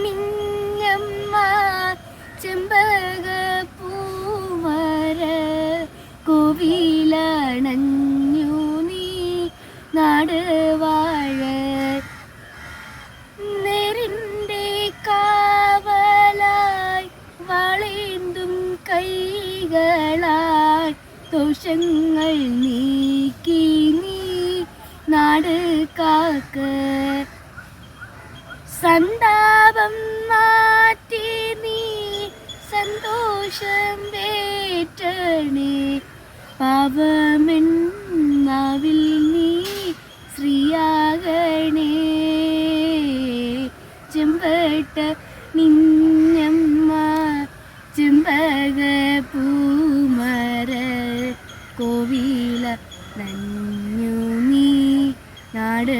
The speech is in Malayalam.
ചെമ്പേട്ടണിഞ്ഞമ്മ ചെമ്പക പൂമര കോവിലണഞ്ഞു നീ നാട് വാഴ നേരിൻ്റെ കാവലായി വളേന്തും കൈകളായി ദോഷങ്ങൾ നീക്കി നീ നാട് കാക്ക സന്താപം മാറ്റി നീ സന്തോഷം വേറ്റണേ പാവമെന്നാവിൽ നീ ശ്രീയാകണേ ചെമ്പട്ട നിന്നമ്മ ചെമ്പക പൂമര കോവില നഞ്ഞു നീ നാട്